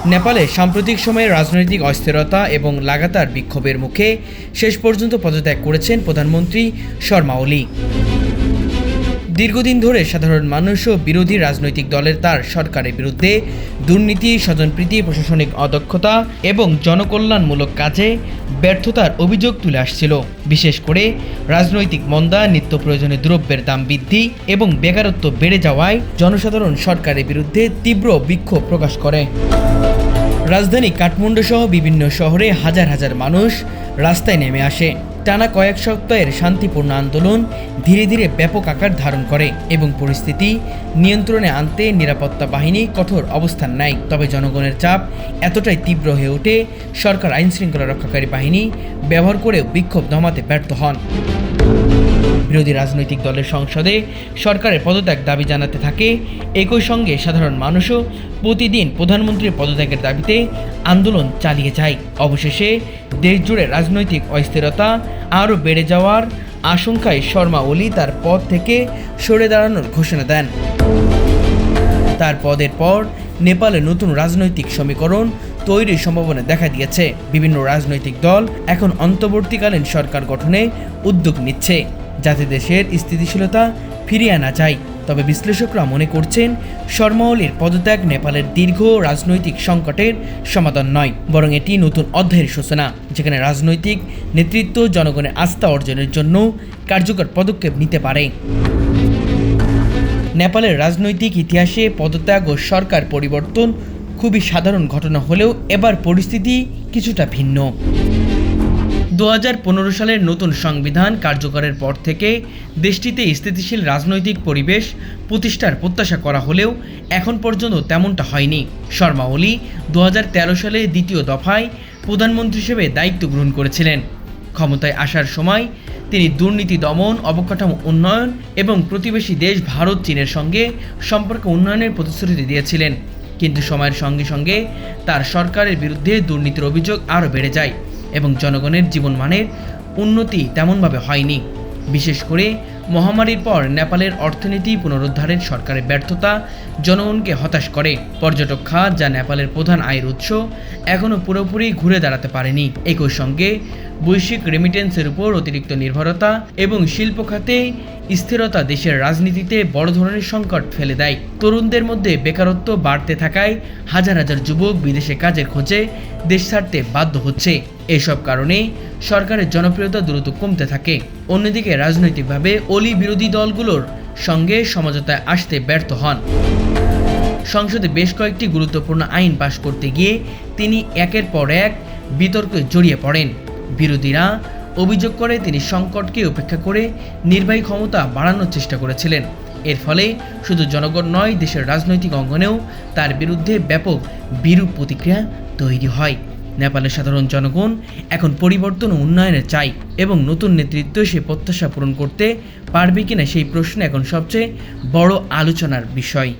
নেপালে সাম্প্রতিক সময়ে রাজনৈতিক অস্থিরতা এবং লাগাতার বিক্ষোভের মুখে শেষ পর্যন্ত পদত্যাগ করেছেন প্রধানমন্ত্রী শর্মা ওলি। দীর্ঘদিন ধরে সাধারণ মানুষ ও বিরোধী রাজনৈতিক দলের তার সরকারের বিরুদ্ধে দুর্নীতি, স্বজনপ্রীতি, প্রশাসনিক অদক্ষতা এবং জনকল্যাণমূলক কাজে ব্যর্থতার অভিযোগ তুলে আসছিল। বিশেষ করে রাজনৈতিক মন্দা, নিত্য প্রয়োজনীয় দ্রব্যের দাম বৃদ্ধি এবং বেকারত্ব বেড়ে যাওয়ায় জনসাধারণ সরকারের বিরুদ্ধে তীব্র বিক্ষোভ প্রকাশ করে। রাজধানী কাঠমান্ডু সহ বিভিন্ন শহরে হাজার হাজার মানুষ রাস্তায় নেমে আসে। টানা কয়েক সপ্তাহের শান্তিপূর্ণ আন্দোলন ধীরে ধীরে ব্যাপক আকার ধারণ করে এবং পরিস্থিতি নিয়ন্ত্রণে আনতে নিরাপত্তা বাহিনী কঠোর অবস্থান নেয়। তবে জনগণের চাপ এতটাই তীব্র হয়ে ওঠে, সরকার আইনশৃঙ্খলা রক্ষাকারী বাহিনী ব্যবহার করেও বিক্ষোভ দমাতে ব্যর্থ হন। বিরোধী রাজনৈতিক দলের সংসদে সরকারের পদত্যাগ দাবি জানাতে থাকে। একই সঙ্গে সাধারণ মানুষও প্রতিদিন প্রধানমন্ত্রীর পদত্যাগের দাবিতে আন্দোলন চালিয়ে যায়। অবশেষে দেশজুড়ে রাজনৈতিক অস্থিরতা আরও বেড়ে যাওয়ার আশঙ্কায় শর্মা ওলি তার পদ থেকে সরে দাঁড়ানোর ঘোষণা দেন। তার পদের পর নেপালে নতুন রাজনৈতিক সমীকরণ তৈরির সম্ভাবনা দেখা দিয়েছে। বিভিন্ন রাজনৈতিক দল এখন অন্তর্বর্তীকালীন সরকার গঠনে উদ্যোগ নিচ্ছে, যাতে দেশের স্থিতিশীলতা ফিরিয়ে আনা যায়। তবে বিশ্লেষকরা মনে করছেন, শর্মা ওলির পদত্যাগ নেপালের দীর্ঘ রাজনৈতিক সংকটের সমাধান নয়, বরং এটি নতুন অধ্যায়ের সূচনা, যেখানে রাজনৈতিক নেতৃত্ব জনগণের আস্থা অর্জনের জন্য কার্যকর পদক্ষেপ নিতে পারে। নেপালের রাজনৈতিক ইতিহাসে পদত্যাগ ও সরকার পরিবর্তন খুবই সাধারণ ঘটনা হলেও এবার পরিস্থিতি কিছুটা ভিন্ন। 2015 সালের নতুন সংবিধান কার্যকরের পর থেকে দেশটিতে স্থিতিশীল রাজনৈতিক পরিবেশ প্রতিষ্ঠার প্রত্যাশা করা হলেও এখন পর্যন্ত তেমনটা হয়নি। শর্মা ওলি 2013 সালে দ্বিতীয় দফায় প্রধানমন্ত্রী হিসেবে দায়িত্ব গ্রহণ করেছিলেন। ক্ষমতায় আসার সময় তিনি দুর্নীতি দমন, অবকাঠামো উন্নয়ন এবং প্রতিবেশী দেশ ভারত, চীনের সঙ্গে সম্পর্ক উন্নয়নের প্রতিশ্রুতি দিয়েছিলেন। কিন্তু সময়ের সঙ্গে সঙ্গে তার সরকারের বিরুদ্ধে দুর্নীতির অভিযোগ আরও বেড়ে যায় এবং জনগণের জীবনমানের উন্নতি তেমনভাবে হয়নি। বিশেষ করে মহামারীর পর নেপালের অর্থনীতি পুনরুদ্ধারের সরকারের ব্যর্থতা জনগণকে হতাশ করে। পর্যটক খাত, যা নেপালের প্রধান আয়ের উৎস, এখনও পুরোপুরি ঘুরে দাঁড়াতে পারেনি। একই সঙ্গে বৈশ্বিক রেমিটেন্সের উপর অতিরিক্ত নির্ভরতা এবং শিল্প খাতে স্থিরতা দেশের রাজনীতিতে বড় ধরনের সংকট ফেলে দেয়। তরুণদের মধ্যে বেকারত্ব বাড়তে থাকায় হাজার হাজার যুবক বিদেশে কাজের খোঁজে দেশ ছাড়তে বাধ্য হচ্ছে। এসব কারণে সরকারের জনপ্রিয়তা দ্রুত কমতে থাকে। অন্যদিকে রাজনৈতিকভাবে ওলি বিরোধী দলগুলোর সঙ্গে সমঝোতায় আসতে ব্যর্থ হন। সংসদে বেশ কয়েকটি গুরুত্বপূর্ণ আইন পাশ করতে গিয়ে তিনি একের পর এক বিতর্কে জড়িয়ে পড়েন। বিরোধীরা অভিযোগ করে তিনি সংকটকে উপেক্ষা করে নির্বাহী ক্ষমতা বাড়ানোর চেষ্টা করেছিলেন। এর ফলে শুধু জনগণ নয়, দেশের রাজনৈতিক অঙ্গনেও তার বিরুদ্ধে ব্যাপক বিরূপ প্রতিক্রিয়া তৈরি হয়। নেপালের সাধারণ জনগণ এখন পরিবর্তন ও উন্নয়নের চাই এবং নতুন নেতৃত্ব সে প্রত্যাশা পূরণ করতে পারবে কিনা সেই প্রশ্ন এখন সবচেয়ে বড় আলোচনার বিষয়।